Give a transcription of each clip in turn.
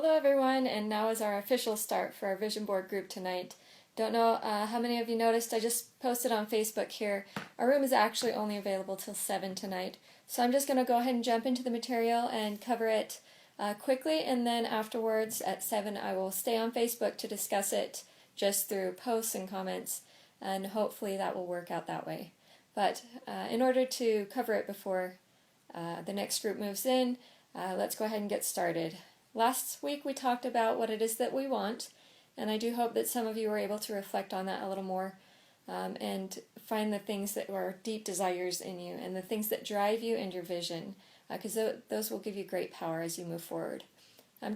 Hello everyone, and now is our official start for our vision board group tonight. Don't know how many of you noticed, I just posted on Facebook here. Our room is actually only available till 7 tonight, so I'm just going to go ahead and jump into the material and cover it quickly, and then afterwards at 7 I will stay on Facebook to discuss it just through posts and comments, and hopefully that will work out that way. But in order to cover it before the next group moves in, let's go ahead and get started. Last week we talked about what it is that we want, and I do hope that some of you were able to reflect on that a little more and find the things that are deep desires in you and the things that drive you and your vision, because those will give you great power as you move forward.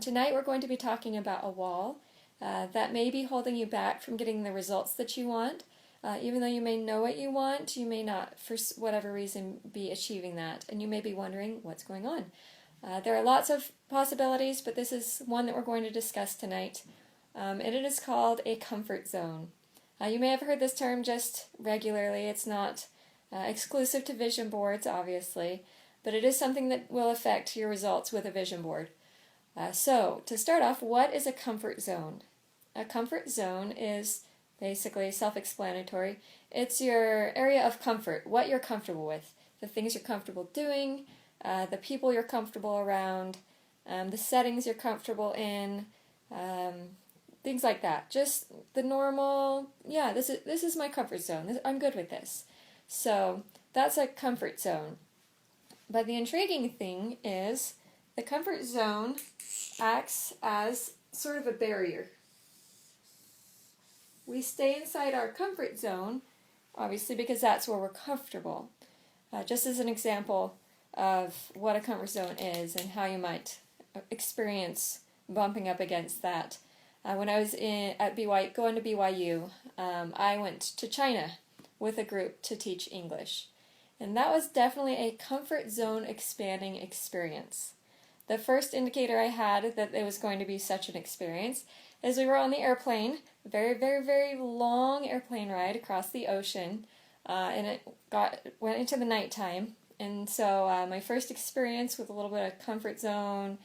Tonight we're going to be talking about a wall that may be holding you back from getting the results that you want. Even though you may know what you want, you may not, for whatever reason, be achieving that, and you may be wondering what's going on. There are lots of possibilities, but this is one that we're going to discuss tonight, and it is called a comfort zone. You may have heard this term just regularly. It's not exclusive to vision boards, obviously, but it is something that will affect your results with a vision board. So, to start off, what is a comfort zone? A comfort zone is basically self-explanatory. It's your area of comfort, what you're comfortable with, the things you're comfortable doing, the people you're comfortable around, the settings you're comfortable in, things like that. Just the normal, yeah, this is my comfort zone. I'm good with this. So that's a comfort zone. But the intriguing thing is the comfort zone acts as sort of a barrier. We stay inside our comfort zone, obviously, because that's where we're comfortable. Just as an example of what a comfort zone is and how you might experience bumping up against that. When I was going to BYU, I went to China with a group to teach English. And that was definitely a comfort zone expanding experience. The first indicator I had that it was going to be such an experience is we were on the airplane, a very, very, very long airplane ride across the ocean, and it went into the nighttime. And so my first experience with a little bit of comfort zone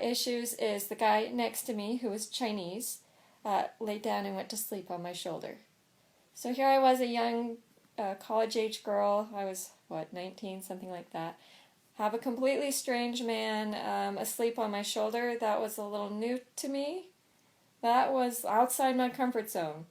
issues is the guy next to me, who was Chinese, laid down and went to sleep on my shoulder. So here I was, a young college-age girl. I was, 19, something like that. Have a completely strange man asleep on my shoulder. That was a little new to me. That was outside my comfort zone.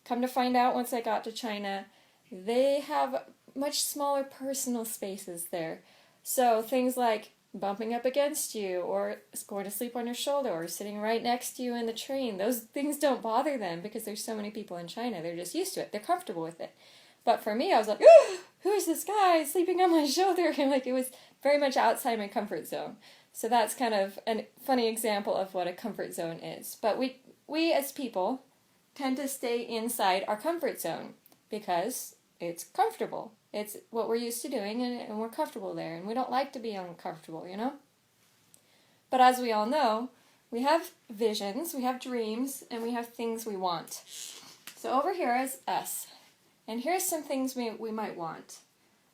Come to find out, once I got to China, they have much smaller personal spaces there. So things like bumping up against you, or going to sleep on your shoulder, or sitting right next to you in the train, those things don't bother them because there's so many people in China. They're just used to it. They're comfortable with it. But for me, I was like, who is this guy sleeping on my shoulder? And it was very much outside my comfort zone. So that's kind of a funny example of what a comfort zone is. But we as people tend to stay inside our comfort zone because it's comfortable. It's what we're used to doing, and we're comfortable there, and we don't like to be uncomfortable, you know? But as we all know, we have visions, we have dreams, and we have things we want. So over here is us. And here's some things we might want.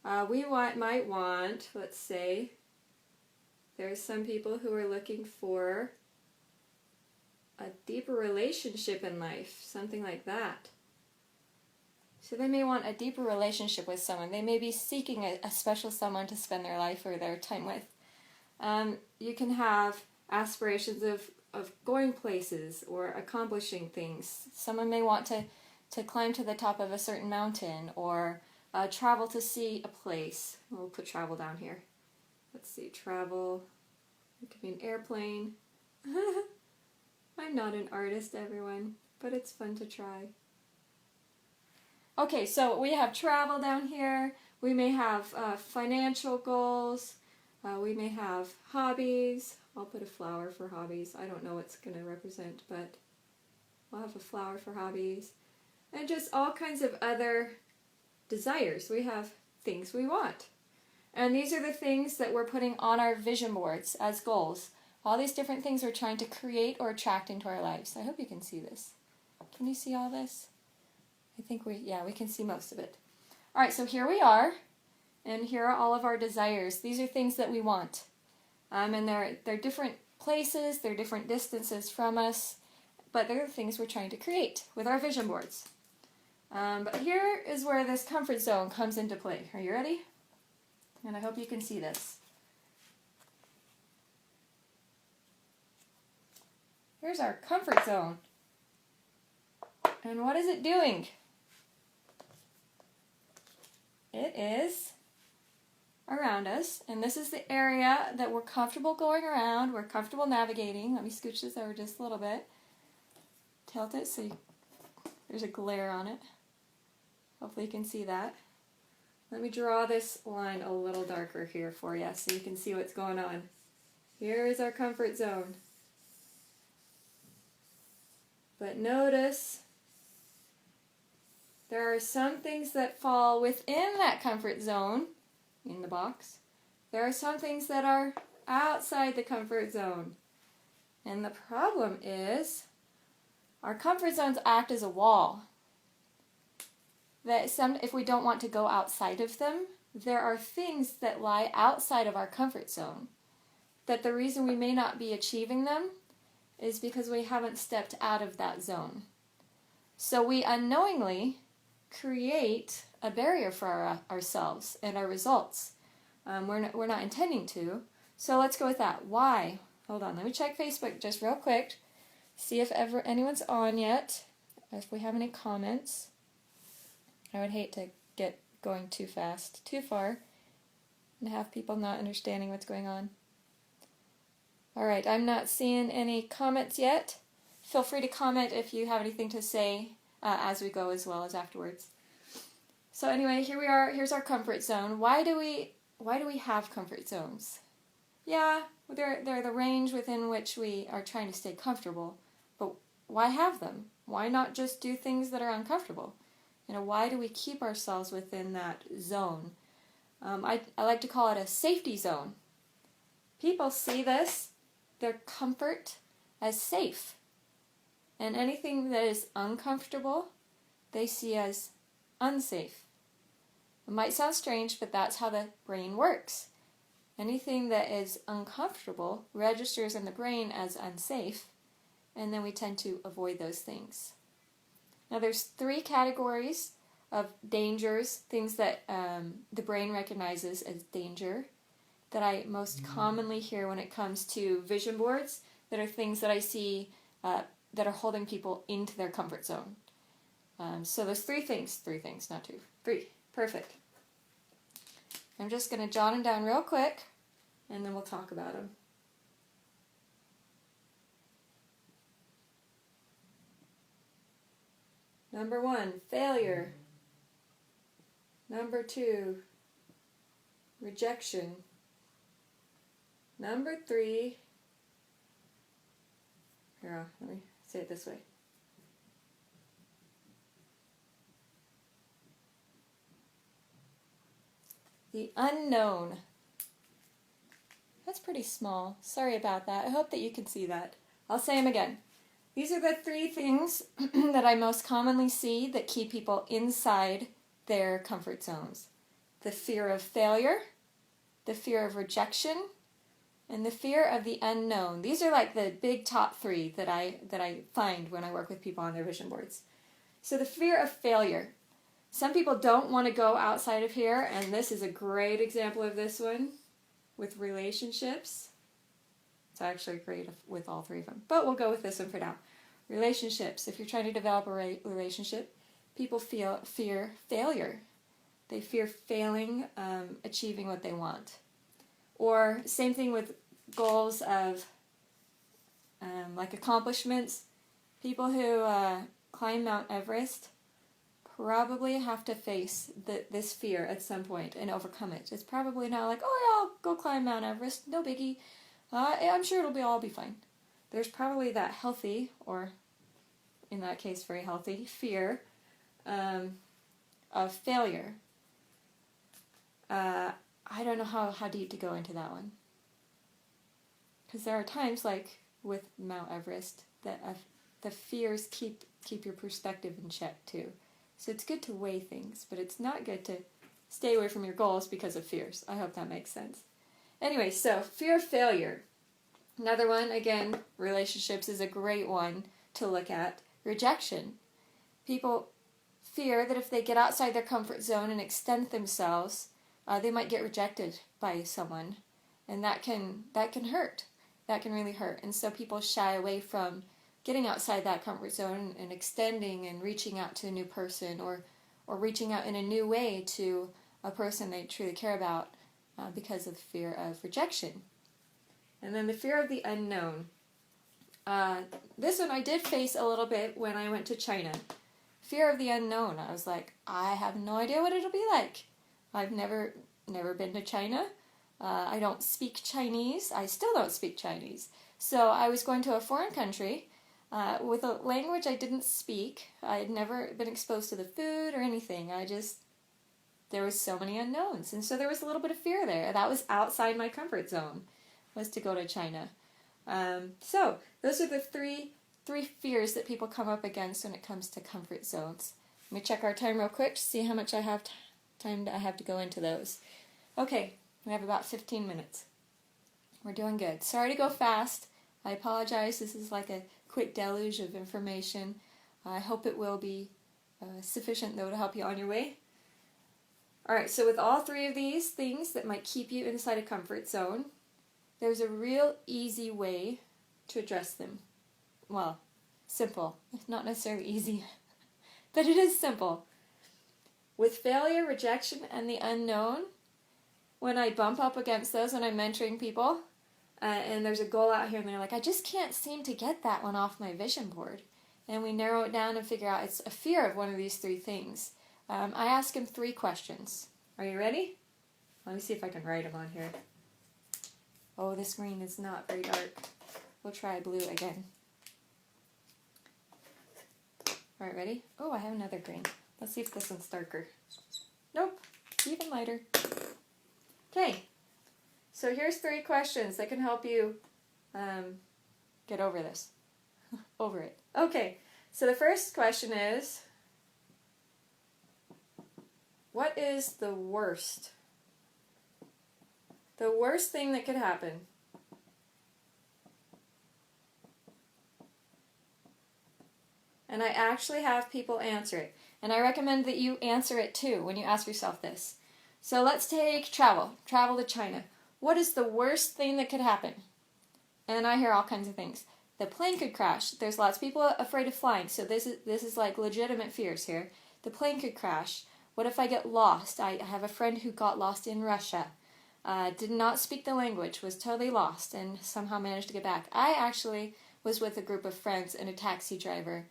Might want, let's say, there's some people who are looking for a deeper relationship in life, something like that. So they may want a deeper relationship with someone. They may be seeking a special someone to spend their life or their time with. You can have aspirations of going places or accomplishing things. Someone may want to climb to the top of a certain mountain, or travel to see a place. We'll put travel down here. Let's see, travel. It could be an airplane. I'm not an artist, everyone, but it's fun to try. Okay, so we have travel down here. We may have financial goals. We may have hobbies. I'll put a flower for hobbies. I don't know what's going to represent, but I'll have a flower for hobbies. And just all kinds of other desires. We have things we want. And these are the things that we're putting on our vision boards as goals. All these different things we're trying to create or attract into our lives. I hope you can see this. Can you see all this? I think we can see most of it. All right, so here we are, and here are all of our desires. These are things that we want. And they're different places, they're different distances from us, but they're the things we're trying to create with our vision boards. But here is where this comfort zone comes into play. Are you ready? And I hope you can see this. Here's our comfort zone. And what is it doing? It is around us, and this is the area that we're comfortable going around, we're comfortable navigating. Let me scooch this over just a little bit. Tilt it so there's a glare on it. Hopefully you can see that. Let me draw this line a little darker here for you so you can see what's going on. Here is our comfort zone. But notice there are some things that fall within that comfort zone in the box. There are some things that are outside the comfort zone. And the problem is our comfort zones act as a wall. That if we don't want to go outside of them, there are things that lie outside of our comfort zone. That the reason we may not be achieving them is because we haven't stepped out of that zone. So we unknowingly create a barrier for ourselves and our results. We're not intending to. So let's go with that. Why? Hold on, let me check Facebook just real quick. See if anyone's on yet. If we have any comments. I would hate to get going too fast, too far, and have people not understanding what's going on. Alright, I'm not seeing any comments yet. Feel free to comment if you have anything to say as we go as well as afterwards. So anyway, here we are. Here's our comfort zone. Why do we have comfort zones? Yeah, they're the range within which we are trying to stay comfortable. But why have them? Why not just do things that are uncomfortable? Why do we keep ourselves within that zone? I like to call it a safety zone. People see their comfort, as safe. And anything that is uncomfortable, they see as unsafe. It might sound strange, but that's how the brain works. Anything that is uncomfortable registers in the brain as unsafe, and then we tend to avoid those things. Now there's 3 categories of dangers, things that the brain recognizes as danger, that I most commonly hear when it comes to vision boards, that are things that I see that are holding people into their comfort zone. So there's 3 things, not 2, 3, perfect. I'm just going to jot them down real quick, and then we'll talk about them. Number 1, failure. Number 2, rejection. Number 3, here, let me say it this way. The unknown. That's pretty small. Sorry about that. I hope that you can see that. I'll say them again. These are the 3 things that I most commonly see that keep people inside their comfort zones. The fear of failure, the fear of rejection, and the fear of the unknown. These are like the big top 3 that I find when I work with people on their vision boards. So the fear of failure. Some people don't want to go outside of here, and this is a great example of this one with relationships. It's actually great with all 3 of them, but we'll go with this one for now. Relationships. If you're trying to develop a relationship, people fear failure. They fear failing, achieving what they want. Or same thing with goals of like accomplishments. People who climb Mount Everest probably have to face this fear at some point and overcome it. It's probably not like, oh yeah, I'll go climb Mount Everest, no biggie. I'm sure it'll all be fine. There's probably that healthy, or in that case very healthy, fear of failure. I don't know how deep to go into that one. Because there are times, like with Mount Everest, that the fears keep your perspective in check too. So it's good to weigh things, but it's not good to stay away from your goals because of fears. I hope that makes sense. Anyway, so fear of failure. Another one, again, relationships is a great one to look at. Rejection. People fear that if they get outside their comfort zone and extend themselves, they might get rejected by someone, and that can hurt. That can really hurt, and so people shy away from getting outside that comfort zone and extending and reaching out to a new person, or reaching out in a new way to a person they truly care about, because of fear of rejection. And then the fear of the unknown. This one I did face a little bit when I went to China. Fear of the unknown. I was like, I have no idea what it'll be like. I've never been to China. I don't speak Chinese. I still don't speak Chinese. So I was going to a foreign country with a language I didn't speak. I had never been exposed to the food or anything. There was so many unknowns. And so there was a little bit of fear there. That was outside my comfort zone, was to go to China. So those are the three fears that people come up against when it comes to comfort zones. Let me check our time real quick to see how much I have time I have to go into those. Okay, we have about 15 minutes. We're doing good. Sorry to go fast. I apologize. This is like a quick deluge of information. I hope it will be sufficient, though, to help you on your way. Alright, so with all three of these things that might keep you inside a comfort zone, there's a real easy way to address them. Well, simple. Not necessarily easy, but it is simple. With failure, rejection, and the unknown, when I bump up against those when I'm mentoring people, and there's a goal out here and they're like, I just can't seem to get that one off my vision board. And we narrow it down and figure out it's a fear of one of these three things. I ask them 3 questions. Are you ready? Let me see if I can write them on here. Oh, this green is not very dark. We'll try blue again. Alright, ready? Oh, I have another green. Let's see if this one's darker. Nope, even lighter. Okay, so here's 3 questions that can help you get over this. Over it. Okay, so the first question is, what is the worst? The worst thing that could happen? And I actually have people answer it. And I recommend that you answer it too when you ask yourself this. So let's take travel. Travel to China. What is the worst thing that could happen? And I hear all kinds of things. The plane could crash. There's lots of people afraid of flying, so this is like legitimate fears here. The plane could crash. What if I get lost? I have a friend who got lost in Russia. Did not speak the language, was totally lost, and somehow managed to get back. I actually was with a group of friends and a taxi driver.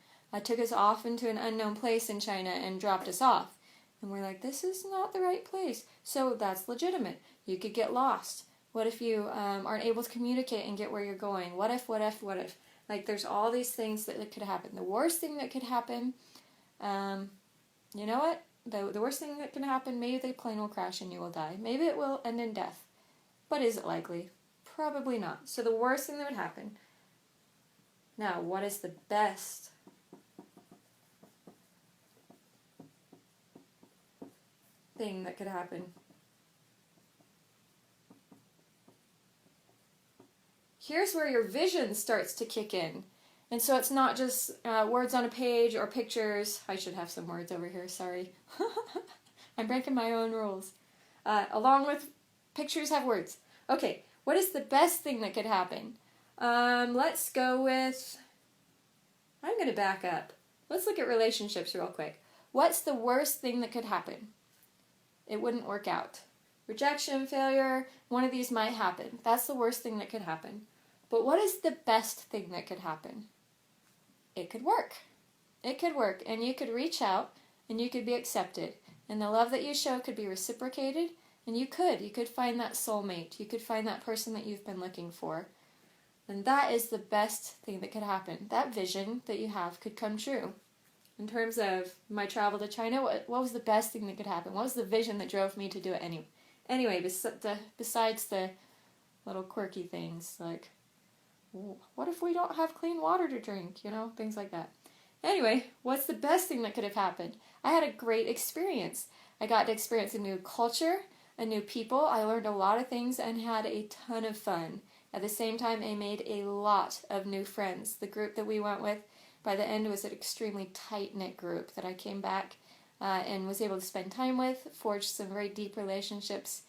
Took us off into an unknown place in China and dropped us off. And we're like, this is not the right place. So that's legitimate. You could get lost. What if you aren't able to communicate and get where you're going? What if? Like, there's all these things that could happen. The worst thing that could happen, you know what? The worst thing that can happen, maybe the plane will crash and you will die. Maybe it will end in death. But is it likely? Probably not. So the worst thing that would happen. Now, what is the best thing that could happen? Here's where your vision starts to kick in. And so it's not just words on a page or pictures. I should have some words over here, sorry. I'm breaking my own rules. Along with pictures have words. Okay, what is the best thing that could happen? Let's go with, I'm going to back up. Let's look at relationships real quick. What's the worst thing that could happen? It wouldn't work out. Rejection, failure, one of these might happen. That's the worst thing that could happen. But what is the best thing that could happen? It could work. It could work, and you could reach out, and you could be accepted, and the love that you show could be reciprocated, and you could find that soulmate. You could find that person that you've been looking for. And that is the best thing that could happen. That vision that you have could come true. In terms of my travel to China, what was the best thing that could happen? What was the vision that drove me to do it anyway, besides the little quirky things, like, what if we don't have clean water to drink? Things like that. Anyway, what's the best thing that could have happened? I had a great experience. I got to experience a new culture, a new people. I learned a lot of things and had a ton of fun. At the same time, I made a lot of new friends. The group that we went with by the end was an extremely tight-knit group that I came back and was able to spend time with, forged some very deep relationships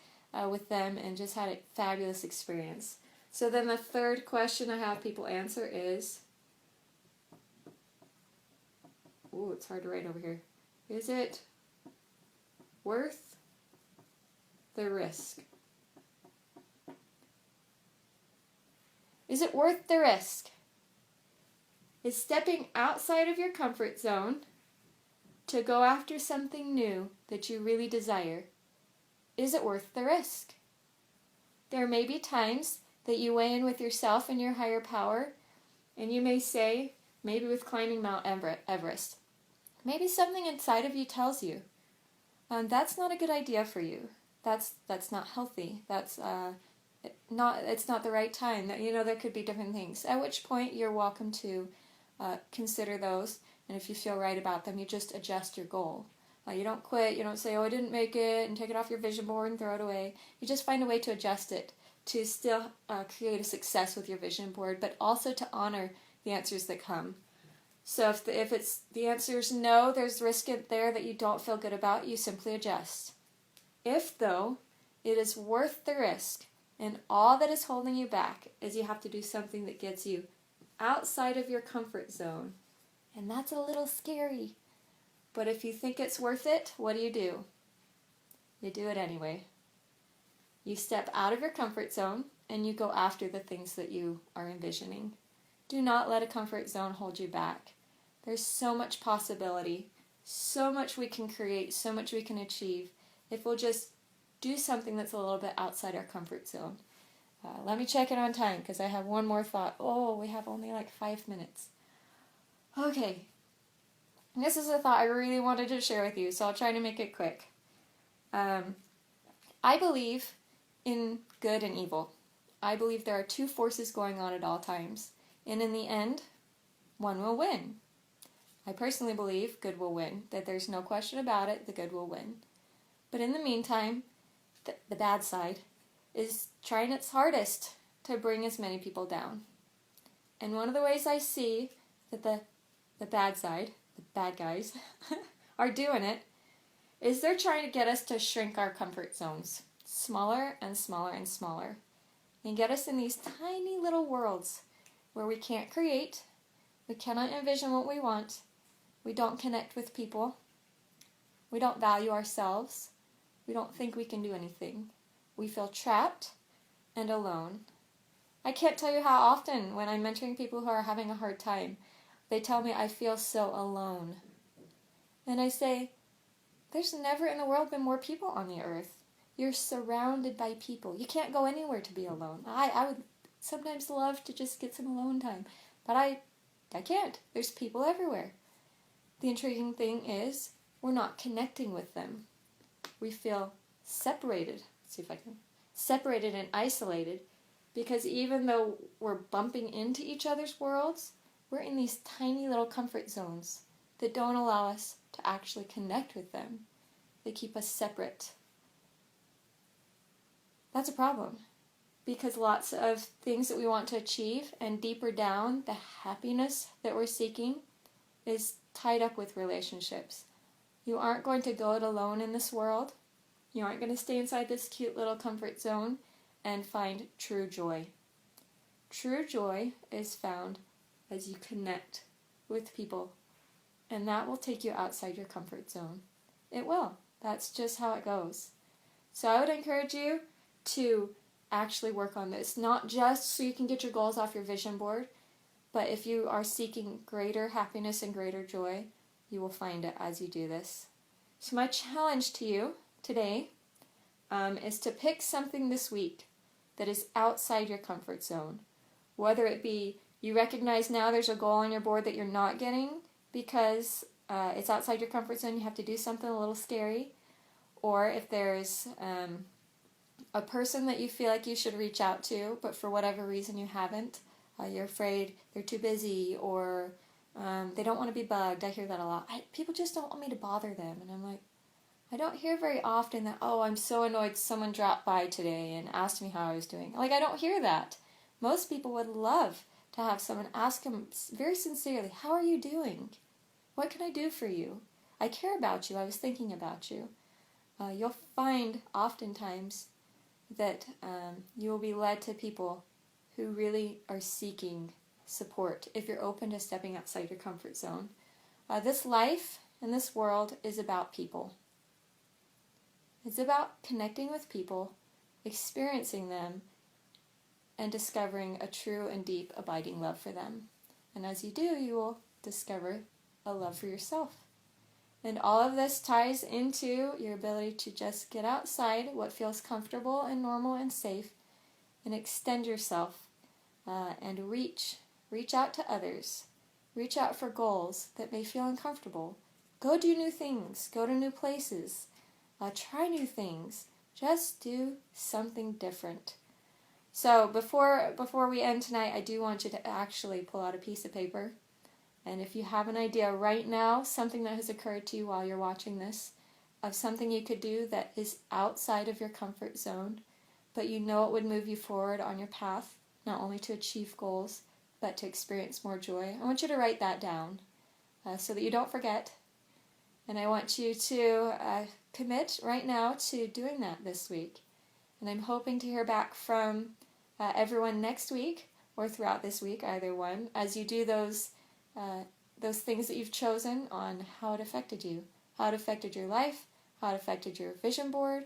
with them, and just had a fabulous experience. So then the third question I have people answer is, ooh, it's hard to write over here. Is it worth the risk? Is it worth the risk? Is stepping outside of your comfort zone to go after something new that you really desire, is it worth the risk? There may be times that you weigh in with yourself and your higher power, and you may say, maybe with climbing Mount Everest, maybe something inside of you tells you, that's not a good idea for you. That's not healthy. It's not the right time. There could be different things. At which point you're welcome to consider those, and if you feel right about them, you just adjust your goal. You don't quit. You don't say, oh, I didn't make it, and take it off your vision board and throw it away. You just find a way to adjust it, to still create a success with your vision board, but also to honor the answers that come. So if it's the answer is no, there's risk there that you don't feel good about, you simply adjust. If, though, it is worth the risk, and all that is holding you back is you have to do something that gets you outside of your comfort zone, and that's a little scary. But if you think it's worth it, what do? You do it anyway. You step out of your comfort zone, and you go after the things that you are envisioning. Do not let a comfort zone hold you back. There's so much possibility, so much we can create, so much we can achieve if we'll just do something that's a little bit outside our comfort zone. Let me check it on time because I have one more thought. Oh, we have only like 5 minutes. Okay. This is a thought I really wanted to share with you, so I'll try to make it quick. I believe in good and evil. I believe there are two forces going on at all times. And in the end, one will win. I personally believe good will win, that there's no question about it, the good will win. But in the meantime, the bad side is trying its hardest to bring as many people down. And one of the ways I see that the bad side, the bad guys, are doing it, is they're trying to get us to shrink our comfort zones, smaller and smaller and smaller, and get us in these tiny little worlds where we can't create, we cannot envision what we want, we don't connect with people, we don't value ourselves, we don't think we can do anything. We feel trapped and alone. I can't tell you how often when I'm mentoring people who are having a hard time, they tell me I feel so alone. And I say, there's never in the world been more people on the earth. You're surrounded by people. You can't go anywhere to be alone. I would sometimes love to just get some alone time, but I can't. There's people everywhere. The intriguing thing is we're not connecting with them. We feel separated. Let's see if I can. Separated and isolated because even though we're bumping into each other's worlds, we're in these tiny little comfort zones that don't allow us to actually connect with them. They keep us separate. That's a problem because lots of things that we want to achieve and deeper down, the happiness that we're seeking is tied up with relationships. You aren't going to go it alone in this world. You aren't going to stay inside this cute little comfort zone and find true joy. True joy is found as you connect with people, and that will take you outside your comfort zone. It will. That's just how it goes. So I would encourage you to actually work on this, not just so you can get your goals off your vision board, but if you are seeking greater happiness and greater joy, you will find it as you do this. So my challenge to you today is to pick something this week that is outside your comfort zone. Whether it be you recognize now there's a goal on your board that you're not getting because it's outside your comfort zone, you have to do something a little scary, or if there's a person that you feel like you should reach out to, but for whatever reason you haven't, you're afraid they're too busy, or they don't want to be bugged. I hear that a lot. People just don't want me to bother them, and I'm like, I don't hear very often that, oh, I'm so annoyed someone dropped by today and asked me how I was doing. Like, I don't hear that. Most people would love to have someone ask them very sincerely, how are you doing? What can I do for you? I care about you. I was thinking about you. You'll find oftentimes that you will be led to people who really are seeking support if you're open to stepping outside your comfort zone. This life and this world is about people. It's about connecting with people, experiencing them, and discovering a true and deep abiding love for them. And as you do, you will discover a love for yourself. And all of this ties into your ability to just get outside what feels comfortable and normal and safe and extend yourself and reach out to others. Reach out for goals that may feel uncomfortable. Go do new things. Go to new places. Try new things. Just do something different. So before we end tonight, I do want you to actually pull out a piece of paper. And if you have an idea right now, something that has occurred to you while you're watching this, of something you could do that is outside of your comfort zone, but you know it would move you forward on your path, not only to achieve goals, but to experience more joy, I want you to write that down so that you don't forget. And I want you to commit right now to doing that this week. And I'm hoping to hear back from everyone next week or throughout this week, either one, as you do those things that you've chosen on how it affected you, how it affected your life, how it affected your vision board,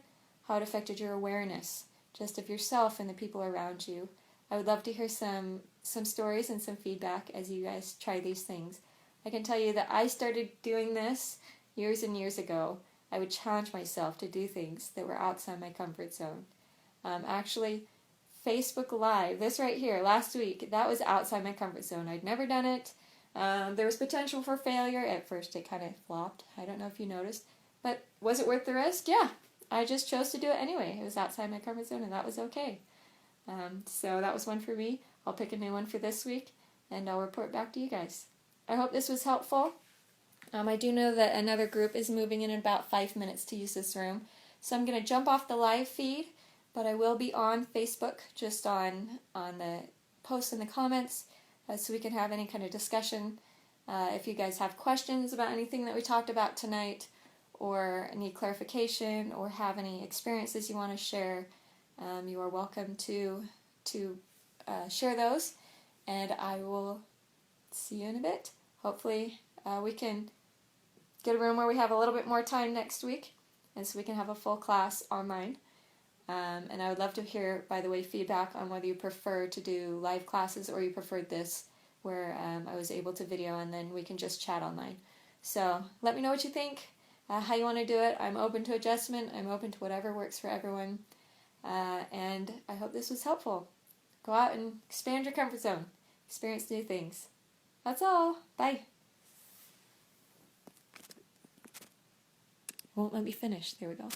how it affected your awareness, just of yourself and the people around you. I would love to hear some stories and some feedback as you guys try these things. I can tell you that I started doing this years and years ago. I would challenge myself to do things that were outside my comfort zone. Actually, Facebook Live, this right here, last week, that was outside my comfort zone. I'd never done it. There was potential for failure. At first it kind of flopped. I don't know if you noticed. But was it worth the risk? Yeah. I just chose to do it anyway. It was outside my comfort zone and that was okay. So that was one for me. I'll pick a new one for this week and I'll report back to you guys. I hope this was helpful. I do know that another group is moving in about 5 minutes to use this room. So I'm going to jump off the live feed, but I will be on Facebook, just on the posts in the comments, so we can have any kind of discussion. If you guys have questions about anything that we talked about tonight, or need clarification, or have any experiences you want to share, you are welcome to share those, and I will see you in a bit. Hopefully we can get a room where we have a little bit more time next week, and so we can have a full class online. And I would love to hear, by the way, feedback on whether you prefer to do live classes or you preferred this, where I was able to video and then we can just chat online. So let me know what you think, how you want to do it. I'm open to adjustment. I'm open to whatever works for everyone. And I hope this was helpful. Go out and expand your comfort zone. Experience new things. That's all. Bye. Won't let me finish. There we go.